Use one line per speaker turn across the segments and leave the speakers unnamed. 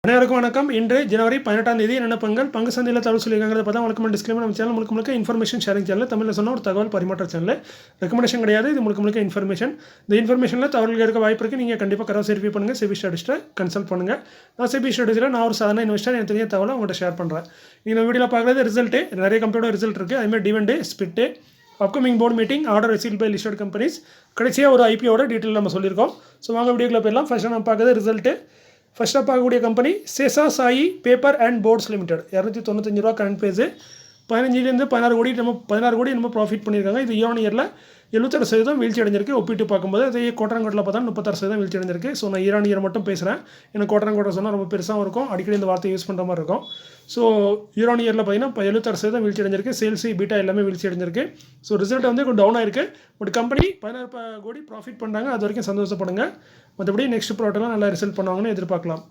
அனைவருக்கும் வணக்கம். இன்று ஜனவரி 18ஆம் தேதி என்னென்ன பங்கு சந்தையில் தகவல் சொல்லியிருக்காங்கிறத பார்த்தா வழக்கமான டிஸ்க்ளைமர். நம்ம சேனல் முழுக்க இன்ஃபர்மேஷன் ஷேரிங் சேனல், தமிழில் சொன்ன ஒரு தகவல் பரிமாற்ற சேனல். ரெக்கமெண்டேஷன் கிடையாது, இது முழுக்க இன்ஃபர்மேஷன். இந்த இன்ஃபர்மேஷனில் தகவல்கள் இருக்க வாய்ப்பு இருக்குது. நீங்கள் கண்டிப்பாக கரெக்டாக வெரிஃபை பண்ணுங்கள். செபி ஸ்டடிஸ்ட்டை கன்சல்ட் பண்ணுங்கள். நான் செபி ஸ்டடிஸில் நான் ஒரு சாதாரண இன்வெஸ்டர், எனக்கு தெரிஞ்ச தகவலை உங்கள்கிட்ட ஷேர் பண்ணுறேன். நீங்கள் வீடியோவில் பார்க்குறது ரிசல்ட்டு, நிறைய கம்பெனியோட ரிசல்ட் இருக்குது. அதுமாதிரி dividend, split, upcoming board meeting, order receive by listed companies, கடைசியாக ஒரு ஐபிஓட டீட்டெயில் நம்ம சொல்லியிருக்கோம். ஸோ வாங்க வீடியோக்குள்ள போயிடலாம். ஃபர்ஸ்ட் நம்ம பார்க்குறது ரிசல்ட்டு. ஃபஸ்ட்டாக பார்க்கக்கூடிய company Sesha Sai paper and boards limited. 295 ரூபா கரண்ட் பேஸு. 15 16 கோடி நம்ம ப்ராஃபிட் பண்ணியிருக்காங்க. இது இயர் 78% வீழ்ச்சி அடைஞ்சிருக்கு. ஒப்பிட்டு பார்க்கும்போது அதே கோட்டரங்கோட்டில் பார்த்தா 36% வீழ்ச்சி அடைஞ்சிருக்கு. ஸோ நான் இயர் மட்டும் பேசுகிறேன். எனக்கு கோட்டரங்கோட்டை சொன்னால் ரொம்ப பெருசாகவும் இருக்கும், அடிக்கடி இந்த வார்த்தை யூஸ் பண்ணுற மாதிரி இருக்கும். ஸோ இயரில் பார்த்தீங்கன்னா 76% வீழ்ச்சி அடைஞ்சிருக்கு. சேல்ஸ் பீட்டா எல்லாமே வீழ்ச்சி அடைஞ்சிருக்கு. ஸோ ரிசல்ட் வந்து கொஞ்சம் டவுன் ஆயிருக்கு. பட் கம்பெனி 16 கோடி ப்ராஃபிட் பண்ணுறாங்க, அது வரைக்கும் சந்தோஷப்படுங்க. மற்றபடி நெக்ஸ்ட் ப்ராடக்ட்லாம் நல்லா ரிசல்ட் பண்ணுவாங்கன்னு எதிர்பார்க்கலாம்.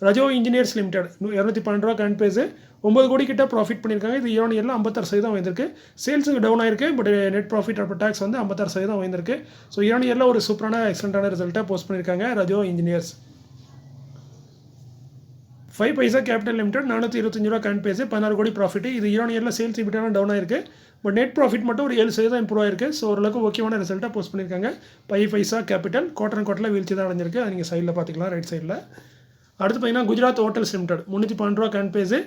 ரஜோ இன்ஜினியர்ஸ் லிமிடெட் 212 ரூபா கரண்ட் பேஸு. 9 கோடி கிட்ட ப்ராஃபிட் பண்ணியிருக்காங்க. இது இயரில் 56% வந்திருக்கு. சேல்ஸுக்கு டவுன் ஆயிருக்கு, but net profit after tax வந்து 56% வந்திருக்கு. ஸோ இயரில் ஒரு சூப்பரான எக்ஸலண்ட்டான ரிசல்ட்டை போஸ்ட் பண்ணியிருக்காங்க ரஜோ இன்ஜினியர்ஸ். 5 பைசா கேபிட்டல் லிமிடெட் 425 ரூபா கரண்ட் பேஸு. 16 கோடி ப்ராஃபிட். இது இயரில் சேல்ஸ் இப்படியான டவுன் ஆயிருக்கு, பட் நெட் ப்ராஃபிட் மட்டும் ஒரு 7% இம்ப்ரூவ் ஆயிருக்கு. ஸோ ஓரளவுக்கு ஓகேவான ரிசல்ட்டாக போஸ்ட் பண்ணியிருக்காங்க. 5 பைசா கேபிட்டல் கோட்டரில் வீழ்ச்சி தான் அடைஞ்சிருக்கு. அது நீங்கள் சைடில் பார்த்துக்கலாம், ரைட் சைடில். அடுத்து பார்த்தீங்கன்னா குஜராத் ஹோட்டல்ஸ் லிமிடெட் 312 ரூபா கரண்ட் பேஸு.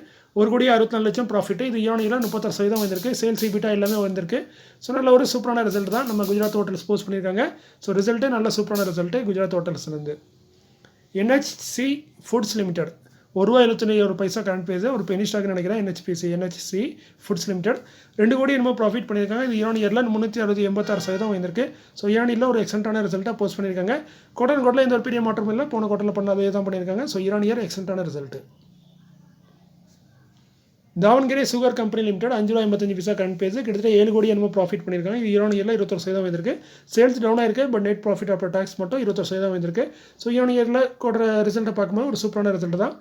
1,64 லட்சம் ப்ராஃபிட். இது இயரில் 36% வந்திருக்கு. சேல்ஸ் பீட்டா எல்லாமே வந்திருக்கு. ஸோ நல்ல ஒரு சூப்பரான ரிசல்ட் தான் நம்ம குஜராத் ஹோட்டல்ஸ் போஸ்ட் பண்ணியிருக்காங்க. ஸோ ரிசல்ட்டு நல்ல சூப்பரான ரிசல்ட்டு குஜராத் ஹோட்டல்ஸ்லேருந்து. NHC foods limited ₹1.71 current price. ஒரு பெனி ஸ்டாக்னு நினைக்கிறேன். NHC ஃபுட்ஸ் லிமிடெட் 2 கோடி என்னமோ ப்ராஃபிட் பண்ணியிருக்காங்க. இது இயரில் 386% வந்திருக்கு. ஸோ இயரில் ஒரு எக்ஸலண்ட்டான ரிசல்ட்டாக போஸ்ட் பண்ணியிருக்காங்க. கோட்டரில் எந்த ஒரு பெரிய மாற்றம் இல்லை, போன கோட்டரில் பண்ண அதே தான் பண்ணியிருக்காங்க. ஸோ இயர் எக்ஸலண்ட்டான result. Davangere sugar company limited ₹5.55 current price. கிட்டத்தட்ட 7 கோடி என்னமோ ப்ராஃபிட் பண்ணியிருக்காங்க. இது இயரில் 21% வந்திருக்கு. சேல்ஸ் டவுன் ஆயிருக்கு, but net profit after tax மட்டும் 21% வந்திருக்கு. ஸோ இயரில் கோட்டர் ரிசல்ட்டை பார்க்கும்போது ஒரு சூப்பரான ரிசல்ட் தான்.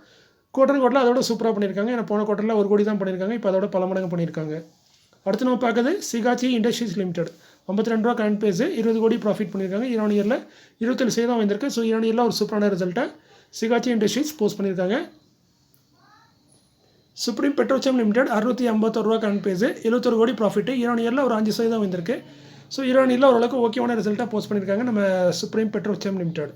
கோட்டரில் அதோட சூப்பராக பண்ணியிருக்காங்க. ஏன்னா போன கோட்டரில் 1 கோடி தான் பண்ணியிருக்காங்க, இப்போ அதோட பல மடங்கு பண்ணியிருக்காங்க. அடுத்து நம்ம பார்க்குறது சிகாச்சி இண்டஸ்ட்ரீஸ் லிமிடெட் 52 ரூபா கரண்ட் பேஸு. 20 கோடி ப்ராஃபிட் பண்ணியிருக்காங்க. இயரில் 27% வந்திருக்கு. ஸோ இயரில் ஒரு சூப்பரான ரிசல்ட்டை சிகாச்சி இண்டஸ்ட்ரீஸ் போஸ்ட் பண்ணியிருக்காங்க. சுப்ரீம் பெட்ரோச்சம் லிமிடெட் 651 ரூபா கரண்ட் பேஸு. 71 கோடி ப்ராஃபிட். இயரில் ஒரு 5% வந்திருக்கு. ஸோ இயரில் ஓரளவுக்கு ஓகேவான ரிசல்ட்டாக போஸ்ட் பண்ணியிருக்காங்க நம்ம சுப்ரீம் பெட்ரோச்சம் லிமிடெட்.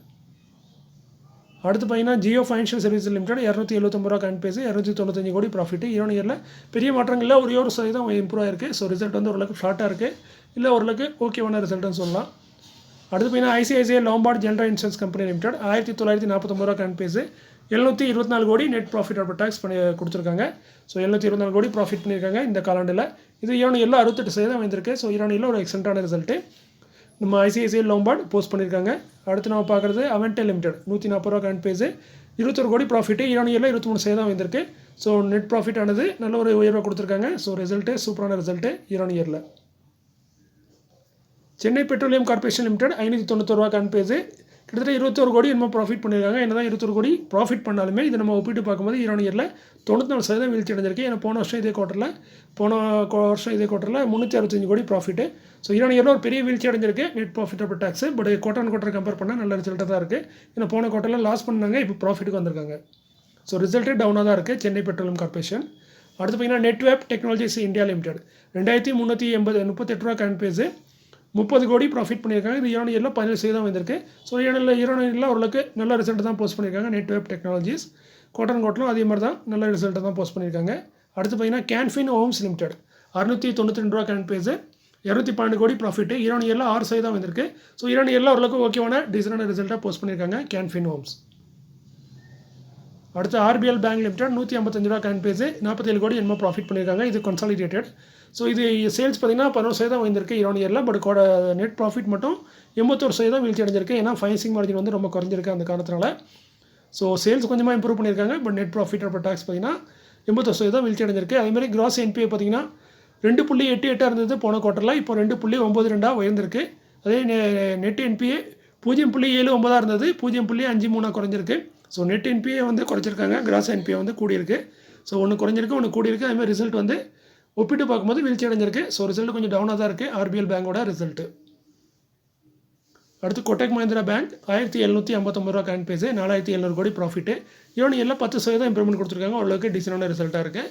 அடுத்து பார்த்தீங்கன்னா ஜியோ ஃபைனான்ஷியல் சர்வீஸ் லிமிடெட் 279 ரூபா கரண்ட் பேஸு. 295 கோடி ப்ராஃபிட். இயரில் பெரிய மாற்றங்களில் ஒரே ஒரு சதவீதம் இம்ப்ரூவ் ஆயிருக்கு. ஸோ ரிசல்ட் வந்து ஓரளவுக்கு ஃப்ளாட்டாக இருக்குது, இல்லை ஓரளவுக்கு ஓகேவான ரிசல்ட்னு சொல்லலாம். அடுத்து பார்த்தீங்கன்னா ICICI Lombard general insurance company limited 1949 ரூபா கரண்ட் பேஸு. 724 கோடி நெட் ப்ராஃபிட் ஆஃப்டர் டாக்ஸ் பண்ணி கொடுத்துருக்காங்க. ஸோ 724 கோடி ப்ராஃபிட் பண்ணியிருக்காங்க இந்த காலாண்டில். இது இயரில் 68% வந்திருக்கு. ஸோ இயரில் ஒரு எக்ஸலண்ட்டான ரிசல்ட்டு நம்ம ஐசிஐசிஐ லோம்பார்ட் போஸ்ட் பண்ணியிருக்காங்க. அடுத்து நம்ம பார்க்குறது அவென்டெல் லிமிடெட் 140 ரூபா கரண்ட் பேஸு. 21 கோடி ப்ராஃபிட். இயரில் 23% வந்திருக்கு. ஸோ நெட் ப்ராஃபிட் ஆனது நல்ல ஒரு உயர்வாக கொடுத்துருக்காங்க. ஸோ ரிசல்ட்டு சூப்பரான ரிசல்ட்டு இயரில். சென்னை பெட்ரோலியம் கார்பரேஷன் லிமிடெட் 591 ரூபா கரண்ட் பேஸு. கிட்டத்தட்ட 21 கோடி என்னமோ ப்ராஃபிட் பண்ணியிருக்காங்க. என்ன தான் 21 கோடி ப்ராஃபிட் பண்ணாலுமே இது நம்ம ஒப்பிட்டு பார்க்கும்போது இயரில் 94% வீழ்ச்சி அடைஞ்சிருக்கு. ஏன்னா போன வருஷம் இதே குவார்ட்டரில் 365 கோடி ப்ராஃபிட்டு. ஸோ இயரில் ஒரு பெரிய வீழ்ச்சி அடைஞ்சிருக்கு net profit after tax. But quarter compare பண்ணால் நல்ல ரிசல்ட்டாக தான் இருக்குது. ஏன்னா போன குவார்ட்டரில் லாஸ் பண்ணாங்க, இப்போ ப்ராஃபிட்டுக்கு வந்திருக்காங்க. ஸோ ரிசல்ட்டு டவுனாக தான் இருக்குது சென்னை பெட்ரோலியம் கார்பரேஷன். அடுத்து பார்த்தீங்கன்னா நெட்வேப் டெக்னாலஜிஸ் இந்தியா லிமிடெட் 2338 ரூபா கரண்ட் பேஸு. 30 கோடி ப்ராஃபிட் பண்ணியிருக்காங்க. இது இயரில் 17% வந்திருக்கு. ஸோ இயரில் ஓரளவுக்கு நல்ல ரிசல்ட் தான் போஸ்ட் பண்ணியிருக்காங்க நெட்வேப் டெக்னாலஜிஸ். கோட்டரிலும் அதே மாதிரி தான் நல்ல ரிசல்ட்டை தான் போஸ்ட் பண்ணியிருக்காங்க. அடுத்து பார்த்தீங்கன்னா கேன்ஃபின் ஹோம்ஸ் லிமிடெட் 692 ரூபா கரண்ட் பேஸு. 212 கோடி ப்ராஃபிட். இயரில் 6% வந்திருக்கு. ஸோ இயரில் ஓரளவுக்கு ஓகேவான டீசெண்டான ரிசல்ட்டாக போஸ்ட் பண்ணியிருக்காங்க கேன்ஃபின் ஹோம்ஸ். அடுத்து RBL பேங்க் லிமிடெட் 155 ரூபா கரண்ட் பேஸு. 47 கோடி என்னமோ ப்ராஃபிட் பண்ணியிருக்காங்க. இது கன்சாலிடேட்டட். ஸோ இது சேல்ஸ் பார்த்தீங்கன்னா 11% வந்திருக்கு இயரில். பட் நெட் ப்ராஃபிட் மட்டும் 81% வீழ்ச்சி அடைஞ்சிருக்கு. ஏன்னா ஃபைனான்சிங் மார்ஜின் வந்து ரொம்ப குறைஞ்சிருக்கு அந்த காரணத்தினால. ஸோ சேல்ஸ் கொஞ்சமாக இம்ப்ரூவ் பண்ணியிருக்காங்க. But net profit after tax பார்த்தீங்கன்னா 81% வீழ்ச்சி அடைஞ்சிருக்கு. அதேமாதிரி கிராஸ் NPA பார்த்தீங்கன்னா 2.88 இருந்தது போன குவார்ட்டரில், இப்போ 2.92 உயர்ந்திருக்கு. அதே நெட் NPA 0.79 இருந்தது, 0.53 குறைஞ்சிருக்கு. ஸோ நெட் NPA வந்து குறைச்சிருக்காங்க, கிராஸ் NPA வந்து கூடியிருக்கு. ஸோ ஒன்று குறைஞ்சிருக்கு, ஒன்று கூடியிருக்கு. அதேமாதிரி ரிசல்ட் வந்து ஒப்பிட்டு பார்க்கும்போது வீழ்ச்சி அடைஞ்சிருக்கு. ஸோ ரிசல்ட் கொஞ்சம் டவுனாக தான் இருக்குது RBL பேங்கோட ரிசல்ட்டு. அடுத்து கோட்டக் மஹிந்திரா பேங்க் 1759 ரூபா கரண்ட் பேஸு, 4700 கோடி ப்ராஃபிட்டு. இவனு எல்லாம் 10% இம்ப்ரூவ்மெண்ட் கொடுத்துருக்காங்க. ஓரளவுக்கு டீசெண்டான ரிசல்ட்டாக இருக்குது.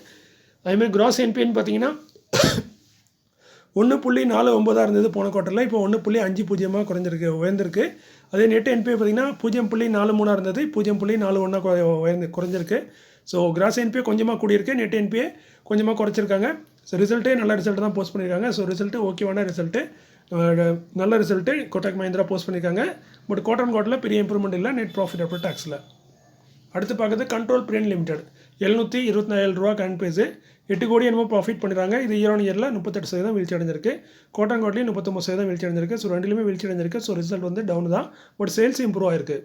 அதேமாதிரி கிராஸ் என்பின்னு பார்த்தீங்கன்னா 1.49 இருந்தது போன குவார்ட்டரில், இப்போ 1.50 குறைஞ்சிருக்கு, உயர்ந்திருக்கு. அதே நெட் என்பிஐ பார்த்தீங்கன்னா 0.43 இருந்தது, 0.41 குறைஞ்சிருக்கு. ஸோ கிராஸ் என்பிஐ கொஞ்சமாக கூடியிருக்கு, நெட் என்பிஐ கொஞ்சமாக குறைச்சிருக்காங்க. ஸோ ரிசல்ட்டே நல்ல ரிசல்ட் தான் போஸ்ட் பண்ணியிருக்காங்க. ஸோ ரிசல்ட்டு ஓகேவான ரிசல்ட்டு, நல்ல ரிசல்ட்டு கோட்டக் மஹிந்திரா போஸ்ட் பண்ணியிருக்காங்க. பட் குவார்ட்டரில் பெரிய இம்ப்ரூவ்மெண்ட் இல்லை நெட் ப்ராஃபிட் ஆஃப்டர் டேக்ஸில். அடுத்து பார்க்குறது கண்ட்ரோல் பிரிண்ட் லிமிடெட் 724 ரூபா கரண்ட் பேஸு, 8 கோடி என்னமோ ப்ராஃபிட் பண்ணிடுறாங்க. இது இயர் ஆன் இயரில் 38% வீழ்ச்சி அடைஞ்சிருக்கு. குவார்ட்டர்லேயும் 39% வீழ்ச்சி அடைஞ்சிருக்கு. ஸோ ரெண்டுலேயுமே வீழ்ச்சி அடைஞ்சிருக்கு. ஸோ ரிசல்ட் வந்து டவுன் தான், பட் சேல்ஸ் இம்ப்ரூவ் ஆயிருக்கு.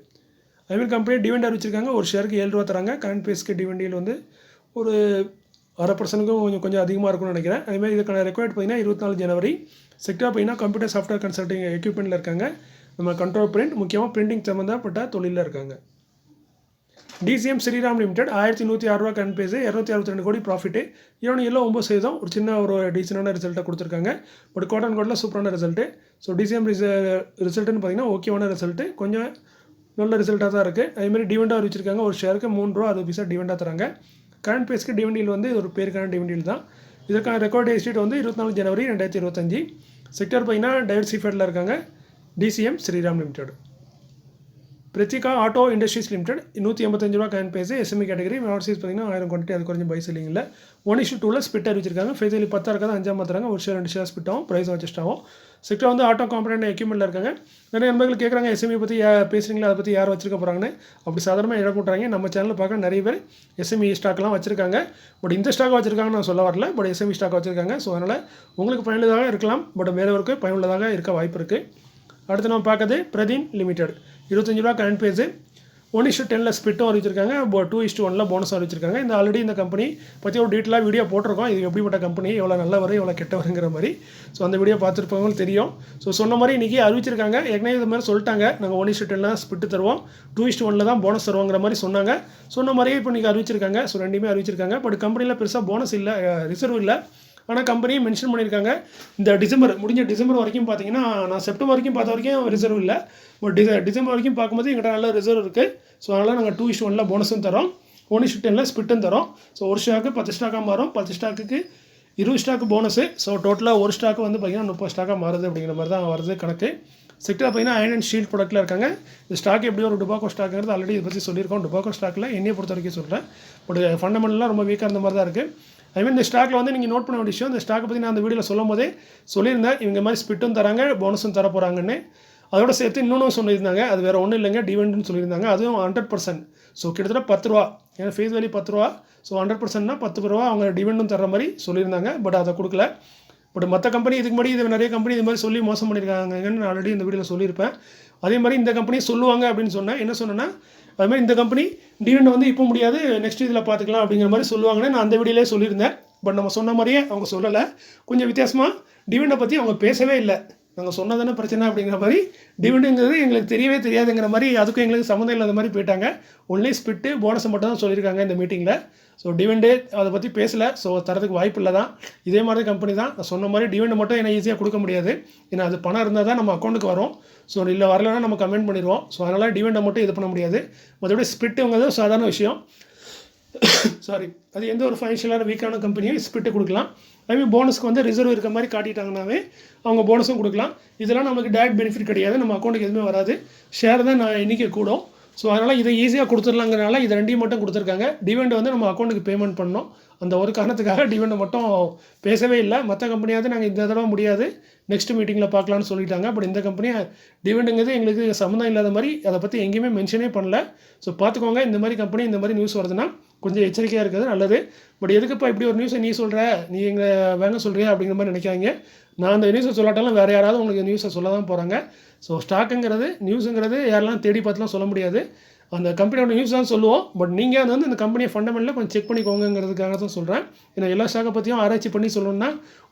அதுமாதிரி கம்பெனி டிவிடெண்ட் அறிவிச்சிருக்காங்க. ஒரு ஷேருக்கு 7 ரூபா தராங்க. கரண்ட் பேஸ்க்கு டிவிடெண்ட் வந்து ஒரு 0.5% கொஞ்சம் அதிகமாக இருக்கும்னு நினைக்கிறேன். அதேமாதிரி இதுக்கான ரெக்வயர்ட் பார்த்தீங்கன்னா 24 ஜனவரி. செக்டார் பார்த்தீங்கன்னா கம்ப்யூட்டர் சாஃப்ட்வேர் கன்சல்டிங் எக்யூப்மெண்ட்டில் இருக்காங்க. நம்ம கண்ட்ரோல் பிரிண்ட் முக்கியமாக பிரிண்டிங் சம்மந்தப்பட்ட தொழிலில் இருக்காங்க. டிசிஎம் ஸ்ரீராம் லிமிடெட் 1106 ரூபா கரண்ட் பேஸு, 262 கோடி ப்ராஃபிட்டு. இவனு எல்லாம் 9% ஒரு சின்ன ஒரு டீசெண்டான ரிசல்ட்டை கொடுத்துருக்காங்க. பட் குவார்ட்டரில் சூப்பரான ரிசல்ட்டு. ஸோ டிசிஎம் ரிசல்ட்டுன்னு பார்த்தீங்கன்னா ஓகேவான ரிசல்ட்டு, கொஞ்சம் நல்ல ரிசல்ட்டாக தான் இருக்குது. அதேமாதிரி டிவிடெண்டாக அறிவிச்சிருக்காங்க. ஒரு ஷேருக்கு 3 ரூபா 60 பைசா டிவிடெண்டாக தராங்க. கரண்ட் பேஸ்க்கு டிவிடெண்ட் வந்து ஒரு பேருக்கான டிவிடெண்ட் தான். இதற்கான ரெக்கார்ட் டேட் வந்து 24 ஜனவரி 2025. செக்டர் பார்த்தீங்கன்னா டைவர்சிஃபைடில் இருக்காங்க. DCM Shriram limited. Prathika auto industries limited 185 ரூபா current base, SME category. Overseas பார்த்தீங்கன்னா 1000 குவான்டிட்டி, அது கொஞ்சம் பை செல்லிங் இல்லை. 1:2 ஸ்பிட் அறிவிச்சிருக்காங்க. ஃபேஸ் வேல்யூ 10 இருக்காது, 5 மாற்றுறாங்க. ஒரு ஷேர் 2 ஷேர் ஸ்பிட் ஆகும், ப்ரைஸ் அட்ஜஸ்ட் ஆகும். செக்டர் வந்து ஆட்டோ காம்பனண்ட் எக்யூப்மெண்ட்டில் இருக்காங்க. நிறைய நண்பர்கள் கேட்குறாங்க எஸ்எம்இ பற்றி பேசுகிறீங்களா, அதை பற்றி யார் வச்சிருக்க போகிறாங்கன்னு. அப்படி சாதாரணமாக இடம் போட்டுறாங்க. நம்ம சேனலில் பார்க்க நிறைய பேர் எஸ்எம்இ ஸ்டாக்லாம் வச்சிருக்காங்க. பட் இந்த ஸ்டாக் வச்சிருக்காங்கன்னு நான் சொல்ல வரல, பட் எஸ்எம்இ ஸ்டாக் வச்சிருக்காங்க. ஸோ அதனால் உங்களுக்கு பயனுள்ளதாக இருக்கலாம், பட் வேறவருக்கு பயனுள்ளதாக இருக்க வாய்ப்பு இருக்குது. அடுத்து நம்ம பார்க்குறது பிரதீன் லிமிடெட் 25 ரூபா கரண்ட் பேஸு, 1:10 ஸ்பிட்டும் அறிவிச்சிருக்காங்க. 2:1 போனஸ் அறிவிச்சிருக்காங்க. இந்த ஆல்ரெடி இந்த கம்பெனி பற்றி ஒரு டீட்டெயிலாக வீடியோ போட்டிருக்கோம். இது எப்படிப்பட்ட கம்பெனி, எவ்வளோ நல்லவர் எவ்வளோ கெட்டவருங்கிற மாதிரி. ஸோ அந்த வீடியோ பார்த்துருப்பவங்களுக்கு தெரியும். ஸோ சொன்ன மாதிரி இன்றைக்கி அறிவிச்சிருக்காங்க. ஏற்கனவே இது மாதிரி சொல்லிட்டாங்க, நாங்கள் 1:10 ஸ்பிட்டு தருவோம், 2:1 தான் போனஸ் தருவோங்கிற மாதிரி சொன்னாங்க. சொன்ன மாதிரியே இப்போ இன்றைக்கி அறிவிச்சிருக்காங்க. ஸோ ரெண்டுமே அறிவிச்சிருக்காங்க. பட் கம்பெனியில் பெருசாக போனஸ் இல்லை, ரிசர்வ் இல்லை. ஆனால் கம்பெனியை மென்ஷன் பண்ணியிருக்காங்க. இந்த முடிஞ்ச டிசம்பர் வரைக்கும் பார்த்தீங்கன்னா, நான் செப்டம்பர் வரைக்கும் பார்த்த வரைக்கும் ரிசர்வ் இல்லை. பட் டிசம்பர் வரைக்கும் பார்க்கும்போது எங்கிட்ட நல்ல ரிசர்வ் இருக்குது. ஸோ அதனால் நாங்கள் 2:1 போனஸும் தரோம், 1:10 ஸ்பிட்டும் தரோம். ஸோ ஒரு ஸ்டாக்கு 10 ஸ்டாக்காக மாறும், 10 ஸ்டாக்குக்கு 20 ஸ்டாக்கு போனஸு. ஸோ டோட்டலாக ஒரு ஸ்டாக்கு வந்து பார்த்திங்கன்னா 30 ஸ்டாக்காக மாறுது அப்படிங்கிற மாதிரி தான் வருது கணக்கு. செக்டர் பார்த்தீங்கன்னா அயன் அண்ட் ஸ்டீல் ப்ராடக்ட்டில் இருக்காங்க. இந்த ஸ்டாக் எப்படி ஒரு டுபாக்கோ ஸ்டாக்குங்கிறது ஆல்ரெடி இதை பற்றி சொல்லியிருக்கோம். டுபாக்கோ ஸ்டாக்கில் என்னையை பொறுத்த வரைக்கும் சொல்கிறேன், பட் ஃபண்டமெண்டலாக ரொம்ப வீக்காக இருந்த மாதிரி தான் இருக்குது. அதுமாதிரி இந்த ஸ்டாக்கில் வந்து நீங்கள் நோட் பண்ண வேண்டிய விஷயம், இந்த ஸ்டாக்கை பற்றி நான் அந்த வீடியோவில் சொல்லும் போதே சொல்லியிருந்தேன், இவங்க மாதிரி ஸ்பிட்டும் தராங்க, போனஸும் தர போகிறாங்கன்னு. அதோட சேர்த்து இன்னொன்று சொல்லியிருந்தாங்க, அது வேறு ஒன்றும் இல்லைங்க, டிவிடெண்ட்னு சொல்லியிருந்தாங்க. அதுவும் 100%. ஸோ கிட்டத்தட்ட 10 ரூபா, ஏன்னா ஃபேஸ் வேல்யூ 10 ரூபா. ஸோ 100%னா 10 ரூபா அவங்க டிவிடெண்டும் தர மாதிரி சொல்லியிருந்தாங்க. பட் அதை கொடுக்கல. பட் மற்ற கம்பெனி இதுக்கு முன்னாடி இது நிறைய கம்பெனி இது மாதிரி சொல்லி மோசம் பண்ணியிருக்காங்கன்னு நான் ஆல்ரெடி இந்த வீடியோவில் சொல்லியிருப்பேன். அதே மாதிரி இந்த கம்பெனி சொல்லுவாங்க அப்படின்னு சொன்னேன். என்ன சொன்னேன்னா, அதுமாதிரி இந்த கம்பெனி டிவிடெண்ட் வந்து இப்போ முடியாது, நெக்ஸ்ட் இதில் பார்த்துக்கலாம் அப்படிங்கிற மாதிரி சொல்லுவாங்கன்னு நான் அந்த வீடியோலே சொல்லியிருந்தேன். பட் நம்ம சொன்ன மாதிரியே அவங்க சொல்லலை. கொஞ்சம் வித்தியாசமாக டிவிடெண்டை பற்றி அவங்க பேசவே இல்லை. நாங்கள் சொன்னதானே பிரச்சனை அப்படிங்கிற மாதிரி, டிவிடெண்டுங்கிறது எங்களுக்கு தெரியவே தெரியாதுங்கிற மாதிரி, அதுக்கும் எங்களுக்கு சம்மந்தம் இல்லாத மாதிரி போயிட்டாங்க. ஒன்லி ஸ்பிட்டு போனஸை மட்டும் தான் சொல்லியிருக்காங்க இந்த மீட்டிங்கில். ஸோ டிவிடெண்டே அதை பற்றி பேசலை. ஸோ தரதுக்கு வாய்ப்பு இல்லை தான். இதே மாதிரி கம்பெனி தான். நான் சொன்ன மாதிரி டிவிடெண்ட் மட்டும் என்ன ஈஸியாக கொடுக்க முடியாது. ஏன்னா அது பணம் இருந்தால் தான் நம்ம அக்கௌண்ட்டுக்கு வரும். ஸோ இல்லை வரலன்னா நம்ம கமெண்ட் பண்ணிடுவோம். ஸோ அதனால் டிவிடெண்டை மட்டும் இது பண்ண முடியாது. மற்றபடி ஸ்பிட்டுங்கிறது சாதாரண விஷயம். சாரி, அது எந்த ஒரு ஃபைனான்ஷியலான வீக்கான கம்பெனியும் ஸ்பிட்டு கொடுக்கலாம். அதுமாதிரி போனஸ்க்கு வந்து ரிசர்வ் இருக்க மாதிரி காட்டிட்டாங்கன்னாவே அவங்க போனஸும் கொடுக்கலாம். இதெல்லாம் நமக்கு டேரக்ட் பெனிஃபிட் கிடையாது, நம்ம அக்கௌண்ட்டுக்கு எதுவுமே வராது. ஷேர் தான் நான் எண்ணிக்கை கூடும். ஸோ அதனால் இதை ஈஸியாக கொடுத்துடலாங்கிறனால இதை ரெண்டையும் மட்டும் கொடுத்துருக்காங்க. டிவிடெண்ட் வந்து நம்ம அக்கௌண்ட்டுக்கு பேமெண்ட் பண்ணோம். அந்த ஒரு காரணத்துக்காக டிவிடெண்டை மட்டும் பேசவே இல்லை. மற்ற கம்பெனியாவது நாங்கள் இந்த தடவை முடியாது, நெக்ஸ்ட் மீட்டிங்கில் பார்க்கலான்னு சொல்லிட்டாங்க. பட் இந்த கம்பெனி டிவிடெண்டுங்கிறது எங்களுக்கு சம்மந்தம் இல்லாத மாதிரி அதை பற்றி எங்கேயுமே மென்ஷனே பண்ணல. ஸோ பார்த்துக்கோங்க, இந்த மாதிரி கம்பெனி இந்த மாதிரி நியூஸ் வருதுன்னா கொஞ்சம் எச்சரிக்கையாக இருக்கிறது நல்லது. பட் எதுக்குப்பா இப்படி ஒரு நியூஸை நீ சொல்கிற, நீ எங்களை வேங்க சொல்கிறியா அப்படிங்கிற மாதிரி நினைக்காங்க. நான் அந்த நியூஸை சொல்லாட்டாலும் வேறு யாராவது உங்களுக்கு நியூஸை சொல்ல தான் போகிறாங்க. ஸோ ஸ்டாக்குங்கிறது நியூஸுங்கிறது யாரெல்லாம் தேடி பார்த்துலாம் சொல்ல முடியாது. அந்த கம்பெனியோட நியூஸ் தான் சொல்லுவோம். பட் நீங்கள் அது வந்து இந்த கம்பெனியை ஃபண்டமெண்டலாக கொஞ்சம் செக் பண்ணிக்கோங்கிறதுக்காக தான் சொல்கிறேன். ஏன்னா எல்லா ஸ்டாக்கை பற்றியும் ஆராய்ச்சி பண்ணி சொல்லணும்னா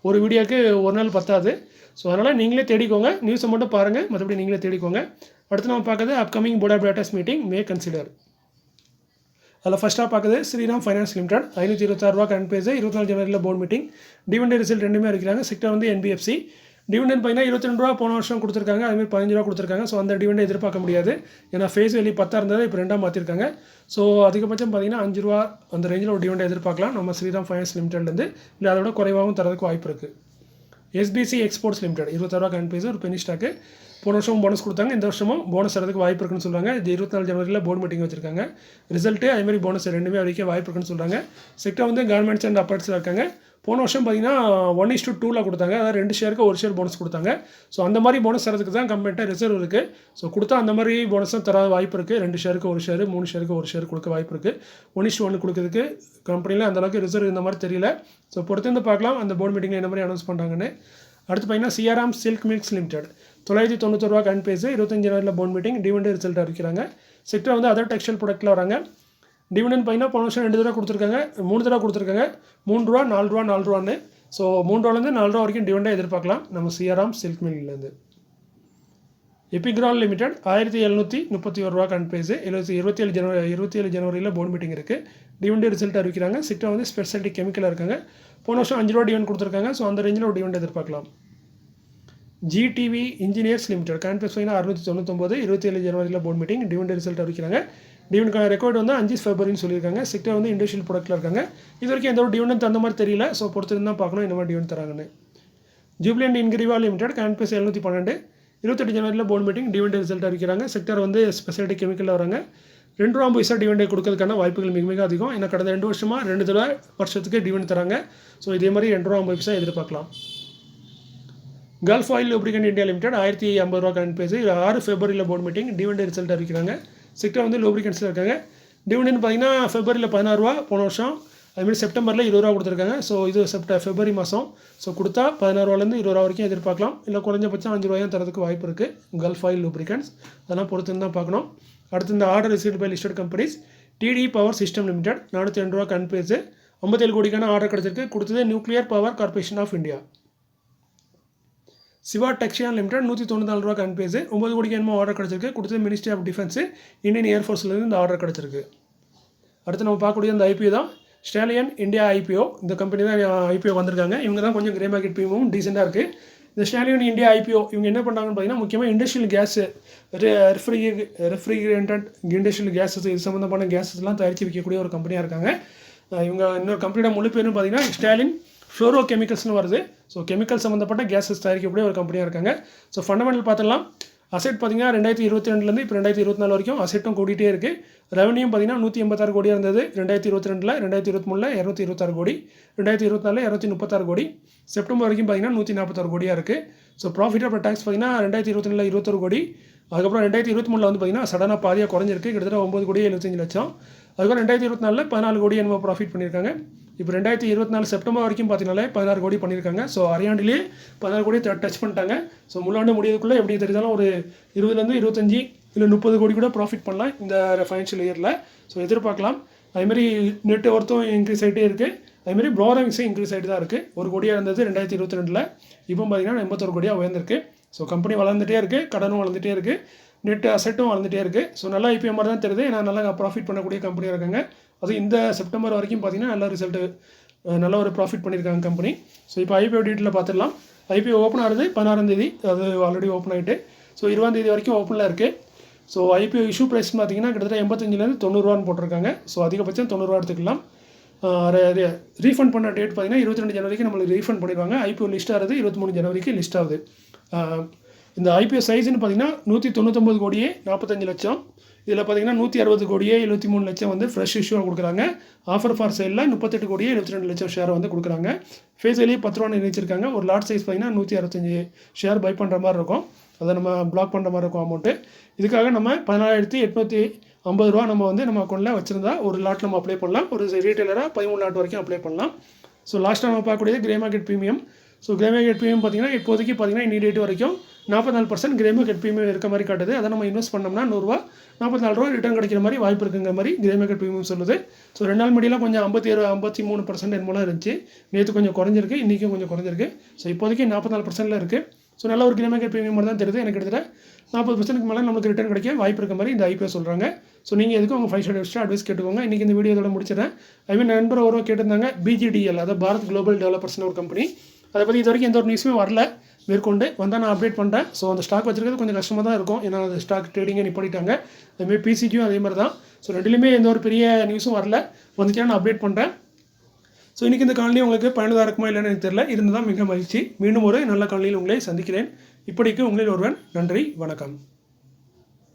ஒரு வீடியோக்கு ஒரு நாள் பத்தாது. ஸோ அதனால் நீங்களே தேடிக்கோங்க, நியூஸை மட்டும் பாருங்கள், மற்றபடி நீங்களே தேடிக்கோங்க. அடுத்து நம்ம பார்க்குறது upcoming board of directors meeting may consider. அதில் ஃபஸ்ட்டாக பார்க்குறது ஸ்ரீராம் ஃபைனான்ஸ் லிமிடெட் 526 ரூபா கரண்ட் பேஸு, 24 ஜனவரியில் போர்ட் மீட்டிங். டிவிடெண்ட் ரிசல்ட் ரெண்டுமே இருக்கிறாங்க. செக்டர் வந்து என்பிஎஃப்சி. டிவிடெண்ட் பார்த்தீங்கன்னா 22 ரூபா போன வருஷம் கொடுத்துருக்காங்க, அதுமாதிரி 15 ரூபா கொடுத்துருக்காங்க. ஸோ அந்த டிவிடெண்ட் எதிர்பார்க்க முடியாது, ஏன்னா ஃபேஸ் வேல்யூ 10 இருந்தது, இப்போ 2 மாற்றிருக்காங்க. ஸோ அதிகபட்சம் பார்த்தீங்கன்னா 5 ரூபா அந்த ரேஞ்சில் ஒரு டிவிடெண்ட் எதிர்பார்க்கலாம் நம்ம ஸ்ரீராம் ஃபைனான்ஸ் லிமிடெட்லேருந்து. இல்லை அதோட குறைவாகவும் தரதுக்கு வாய்ப்பு இருக்குது. எஸ்பிசி எக்ஸ்போர்ட்ஸ் லிமிடெட் 26 ரூபா கரண்ட் ப்ரைஸ், ஒரு பெனி ஸ்டாக்கு. போன வருஷமும் போனஸ் கொடுத்தாங்க, இந்த வருஷமும் போனஸ் வரதுக்கு வாய்ப்பு இருக்குன்னு சொல்கிறாங்க. இது 24 ஜனவரியில் போர்டு மீட்டிங் வச்சிருக்காங்க. ரிசல்ட்டு அதுமாதிரி போனஸ் ரெண்டுமே வரைக்கும் வாய்ப்பு இருக்குன்னு சொல்கிறாங்க. செக்டர் வந்து கவர்மெண்ட்ஸ் அண்ட் அப்பார்ட்ஸில் இருக்காங்க. போன வருஷம் பார்த்தீங்கன்னா 1:2 கொடுத்தாங்க, அதாவது 2 ஷேருக்கு 1 ஷேர் போனஸ் கொடுத்தாங்க. ஸோ அந்த மாதிரி போனஸ் தரதுக்கு தான் கம்பெனிட்ட ரிசர்வ் இருக்குது. ஸோ கொடுத்தா அந்த மாதிரி போனஸும் தர வாய்ப்பு இருக்குது. 2 ஷேருக்கு 1 ஷேர், 3 ஷேருக்கு 1 ஷேர் கொடுக்க வாய்ப்பு இருக்குது. 1:1 கொடுக்கறதுக்கு கம்பெனியில் அந்தளவுக்கு ரிசர்வ் இந்த மாதிரி தெரியல. ஸோ பொறுத்திருந்து பார்க்கலாம் அந்த போர்டு மீட்டிங்கில் என்ன மாதிரி அனௌன்ஸ் பண்ணுறாங்கன்னு. அடுத்து பார்த்தீங்கன்னா சிஆர்எம் சில்க் மில்க்ஸ் லிமிடெட் 991 ரூபா கரண்ட் ப்ரைஸ், 25 ஜனவரியில் போர்டு மீட்டிங், டிவிடெண்ட் ரிசல்ட் அறிவிக்கிறாங்க. செக்டர் வந்து அதர் டெக்ஸ்டைல் ப்ராடக்ட்டில் வராங்க. டிவிடெண்ட் பார்த்தீங்கன்னா போன வருஷம் 2 தடவை கொடுத்துருக்காங்க, 3 தடவை கொடுத்துருக்காங்க, 3 ரூபா 4 ரூபா 4 ரூபான்னு. ஸோ 3 ரூபாலேருந்து 4 ரூபா வரைக்கும் டிவிடெண்ட் எதிர்பார்க்கலாம் நம்ம சிஆர்எம் சில்க் மில்லேருந்து. எபிக்ரால் லிமிடெட் 1731 ரூபா கரண்ட் ப்ரைஸ், 27 ஜனவரியில் போர்டு மீட்டிங் இருக்குது, டிவிடெண்ட் ரிசல்ட் அறிவிக்கிறாங்க. செக்டர் வந்து ஸ்பெஷாலிட்டி கெமிக்கலாக இருக்காங்க. போன வருஷம் 5 ரூபா டிவிடெண்ட் கொடுத்துருக்காங்க. ஸோ அந்த ரேஞ்சில் ஒரு டிவிடெண்ட் எதிர்பார்க்கலாம். GTV engineers limited current price பார்த்தீங்கன்னா 699, 27 ஜனவரியில் போர்டு மீட்டிங், டிவிடெண்ட் ரிசல்ட் அறிவிக்கிறாங்க. டிவிடெண்ட் ரெக்கார்டு வந்து 5 ஃபெப்ரவரின்னு சொல்லியிருக்காங்க. செக்டர் வந்து இண்டஸ்ட்ரியல் ப்ராடக்ட்டில் இருக்காங்க. இது வரைக்கும் எந்த ஒரு டிவிடெண்ட் தந்த மாதிரி தெரியல. ஸோ பொறுத்திருந்து தான் பார்க்கணும் இந்த மாதிரி dividend தராங்கன்னு. Jubilant இன்கிரிவா limited current price 712, 28 ஜனவரியில் போர்டு மீட்டிங், டிவிடெண்ட் ரிசல்ட் அறிவிக்கிறாங்க. செக்டர் வந்து ஸ்பெஷாலிட்டி கெமிக்கலில் வராங்க. 2 ரூபா 50 டிவிடெண்ட் கொடுக்கறதுக்கான வாய்ப்புகள் மிக மிக அதிகம். ஏன்னா கடந்த 2 வருஷமாக 2 தடவை வருஷத்துக்கு டிவிடெண்ட் தராங்க. ஸோ இதே மாதிரி 2 ரூபா 50 எதிர்பார்க்கலாம். Gulf oil lubricant India limited 1050 ரூபா கரண்ட் ப்ரைஸ், 6 ஃபெப்ரவரியில் போர்டு மீட்டிங், டிவிடெண்ட் ரிசல்ட் அறிவிக்கிறாங்க. செக்டர் வந்து லூப்ரிகன்ட்ஸில் இருக்காங்க. டிவிடெண்ட் பார்த்தீங்கன்னா ஃபெப்ரவரியில் 16 ரூபா போன வருஷம், அதுமாதிரி செப்டம்பரில் 20 ரூபா கொடுத்துருக்காங்க. ஸோ இது ஃபெப்ரவரி மாதம். ஸோ கொடுத்தா 16 ரூபாலேருந்து 20 ரூபா வரைக்கும் எதிர்பார்க்கலாம். இல்லை குறைஞ்சபட்சம் 5 ரூபாயும் தரதுக்கு வாய்ப்பு இருக்குது கல்ஃப் ஆயில் லூப்ரிகன்ட்ஸ். அதெல்லாம் பொறுத்து தான் பார்க்கணும். அடுத்து இந்த order received by listed companies TD power system limited 402 ரூபா கரண்ட் ப்ரைஸ், 57 கோடிக்கான ஆர்டர் கிடச்சிருக்கு. கொடுத்தது nuclear power corporation of India. Siva textile limited 194 ரூபா கரண்ட் ப்ரைஸ், 9 கோடிக்கு என்னமோ ஆர்டர் கிடச்சிருக்கு. கொடுத்தது மினிஸ்ட்ரி ஆஃப் டிஃபென்ஸ் இந்தியன் ஏர்ஃபோர்ஸ்லேருந்து இந்த ஆர்டர் கிடச்சிருக்கு. அடுத்து நம்ம பார்க்கக்கூடிய இந்த ஐபிஓ தான் ஸ்டாலியன் இந்தியா ஐபிஓ. இந்த கம்பெனி தான் ஐபிஓ வந்திருக்காங்க. இவங்க தான் கொஞ்சம் கிரே மார்க்கெட் ப்ரீமியம் டீசெண்டாக இருக்குது. இந்த ஸ்டாலியன் இந்தியா ஐபிஓ இவங்க என்ன பண்ணுறாங்கன்னு பார்த்தீங்கன்னா முக்கியமாக industrial gas, refrigerated industrial gases, இது சம்மந்தமான கேஸஸ்லாம் தயாரித்து விற்கக்கூடிய ஒரு கம்பெனியாக இருக்காங்க. இவங்க இன்னொரு கம்பெனியோட முழு பேருன்னு பார்த்தீங்கன்னா ஸ்டாலின் ஃப்ளோரோ கெமிக்கல்ஸ்னு வருது. ஸோ கெமிக்கல் சம்மந்தப்பட்ட கேஸஸ் தயாரிக்கக்கூடிய ஒரு கம்பெனியாக இருக்காங்க. ஸோ ஃபண்டமெண்டல் பார்த்துடலாம். அசெட் பார்த்தீங்கன்னா 2022 இப்போ 2024 வரைக்கும் அசெட்டும் கூட்டிகிட்டே இருக்குது. ரெவன்யூ பார்த்தீங்கன்னா 186 கோடியாக இருந்தது 2022, 2023 226 கோடி, 2024 236 கோடி, செப்டம்பர் வரைக்கும் பார்த்தீங்கன்னா 146 கோடியாக இருக்குது. ஸோ ப்ராஃபிட் ஆஃப்டர் டேக்ஸ் பார்த்தீங்கன்னா 2022 21 கோடி, அதுக்கப்புறம் 2023 வந்து பார்த்தீங்கன்னா சடனாக பாதியாக குறைஞ்சிருக்கு, கிட்டத்தட்ட 9 கோடி 75 லட்சம். அதுக்கப்புறம் 2024 14 கோடி என்னமோ ப்ராஃபிட் பண்ணியிருக்காங்க. இப்போ 2024 செப்டம்பர் வரைக்கும் பார்த்தீங்கன்னாலே 16 கோடி பண்ணியிருக்காங்க. ஸோ அரையாண்டிலே 16 கோடி டச் பண்ணிட்டாங்க. ஸோ முன்னாண்டு முடியதுக்குள்ளே எப்படி தெரிஞ்சாலும் ஒரு 20 25 இல்லை 30 கோடி கூட ப்ராஃபிட் பண்ணலாம் இந்த ஃபைனான்ஷியல் இயரில். ஸோ எதிர்பார்க்கலாம். அதுமாதிரி நெட் ஒர்த்தும் இன்க்ரீஸ் ஆகிட்டே இருக்குது. அதுமாதிரி ப்ரோரவிங்ஸும் இன்க்ரீஸ் ஆகிட்டு தான் இருக்குது. 1 கோடியாக இருந்தது 2022, இப்போ பார்த்தீங்கன்னா 81 கோடியாக உயர்ந்திருக்கு. ஸோ கம்பெனி வளர்ந்துகிட்டே இருக்குது, கடனும் வளர்ந்துகிட்டே இருக்குது, நெட் அசெட்டும் வளர்ந்துகிட்டே இருக்குது. ஸோ நல்லா ஐபிஓ மாதிரி தான் தெரியுது. ஏன்னா நல்லா ப்ராஃபிட் பண்ணக்கூடிய கம்பெனியாக இருக்காங்க. அது இந்த செப்டம்பர் வரைக்கும் பார்த்தீங்கன்னா நல்ல ரிசல்ட்டு, நல்ல ஒரு ப்ராஃபிட் பண்ணியிருக்காங்க கம்பெனி. ஸோ இப்போ ஐபிஓ டீட்டெயிலில் பார்த்துடலாம். ஐபிஓ ஓப்பன் ஆகுது 16ஆம் தேதி, அது ஆல்ரெடி ஓப்பன் ஆகிட்டு. ஸோ 20ஆம் தேதி வரைக்கும் ஓப்பனில் இருக்குது. ஸோ ஐபிஓ இஷ்யூ ப்ரைஸ் பார்த்தீங்கன்னா கிட்டத்தட்ட 85லேருந்து 90 ரூபான்னு போட்டிருக்காங்க. ஸோ அதிகபட்சம் 90 ரூபா எடுத்துக்கலாம். ரீஃபண்ட் பண்ண டேட் பார்த்தீங்கன்னா 22 ஜனவரிக்கு நம்மளுக்கு ரீஃபண்ட் பண்ணிடுவாங்க. ஐபிஓ லிஸ்ட் ஆகுது 23 ஜனவரிக்கு லிஸ்ட் ஆகுது. இந்த ஐபிஓ சைஸ்ன்னு பார்த்தீங்கன்னா 199 கோடியே 45 லட்சம். இதில் பார்த்தீங்கன்னா 160 கோடியே 73 லட்சம் வந்து ஃப்ரெஷ் இஷ்யூவாக கொடுக்குறாங்க. ஆஃபர் ஃபார் சேலில் 38 கோடியே 72 லட்சம் ஷேரை வந்து கொடுக்குறாங்க. ஃபேஸ் வேல்யூ 10 ரூபா நிர்ணயிச்சிருக்காங்க. ஒரு லாட் சைஸ் பார்த்தீங்கன்னா 165 ஷேர் பை பண்ணுற மாதிரி இருக்கும். அதை நம்ம பிளாக் பண்ணுற மாதிரி இருக்கும் அமௌண்ட்டு. இதுக்காக நம்ம 14,850 ரூபா நம்ம வந்து நம்ம அக்கௌண்ட்டில் வச்சுருந்தா ஒரு லாட் நம்ம அப்ளை பண்ணலாம். ஒரு ரீட்டைலராக 13 லாட் வரைக்கும் அப்ளை பண்ணலாம். ஸோ லாஸ்ட்டாக நம்ம பார்க்கக்கூடியது grey market premium. So grey market premium பார்த்தீங்கன்னா இப்போதைக்கு பார்த்தீங்கன்னா இன்னி டேட் வரைக்கும் 44% கிரே மார்க்கெட் ப்ரீமியம் இருக்க மாதிரி காட்டுது. அதை நம்ம இன்வெஸ்ட் பண்ணோம்னா 100 ரூபா 44 ரூபா ரிட்டர்ன் கிடைக்கிற மாதிரி வாய்ப்பு இருக்குங்கிற மாதிரி கிரே மார்க்கெட் ப்ரீமியம் சொல்லுது. ஸோ 2 நாள் முடியலாம் கொஞ்சம் 53% என்னமோ இருந்துச்சு. நேற்று கொஞ்சம் குறைஞ்சிருக்கு, இன்றைக்கும் கொஞ்சம் குறைஞ்சிருக்கு. ஸோ இப்போதைக்கு 44%ல் இருக்குது. ஸோ நல்ல ஒரு கிரே மார்க்கெட் ப்ரீமியம் மாதிரி தான் தெரியுது. எனக்கு கிட்டத்தட்ட 40% மேலே நமக்கு ரிட்டர்ன் கிடைக்க வாய்ப்பு இருக்க மாதிரி இந்த ஐபிஓ சொல்கிறாங்க. ஸோ நீங்கள் எதுக்கும் உங்கள் 5 ஸ்டார் வச்சு அட்வைஸ் கேட்டுக்கோங்க. இன்றைக்கி இந்த வீடியோ இதோட முடிச்சிடறேன். நண்பர் ஒருவா கேட்டிருந்தாங்க BGDL, அதாவது பாரத் குளோபல் டெவலப்பர்ஸ்னு ஒரு கம்பெனி. அதை பற்றி இது வரைக்கும் எந்த ஒரு நியூஸுமே வரல. மேற்கொண்டு வந்தால் நான் அப்டேட் பண்ணுறேன். ஸோ அந்த ஸ்டாக் வச்சுருக்கிறது கொஞ்சம் கஷ்டமாக தான் இருக்கும். ஏன்னா அந்த ஸ்டாக் ட்ரேடிங்கை நிப்பாட்டிட்டாங்க. அதுமாதிரி பிசிக்கும் அதே மாதிரி தான். ஸோ ரெண்டுலேயுமே எந்த ஒரு பெரிய நியூஸும் வரல. வந்துச்சுன்னா நான் அப்டேட் பண்ணுறேன். ஸோ இன்றைக்கி இந்த காணொலி உங்களுக்கு பயனுள்ளதாக இருக்குமா இல்லைன்னு எனக்கு தெரியல. இருந்தால் மிக மகிழ்ச்சி. மீண்டும் ஒரு நல்ல காணொலியில் உங்களை சந்திக்கிறேன். இப்படிக்கு உங்களில் ஒருவன். நன்றி, வணக்கம்.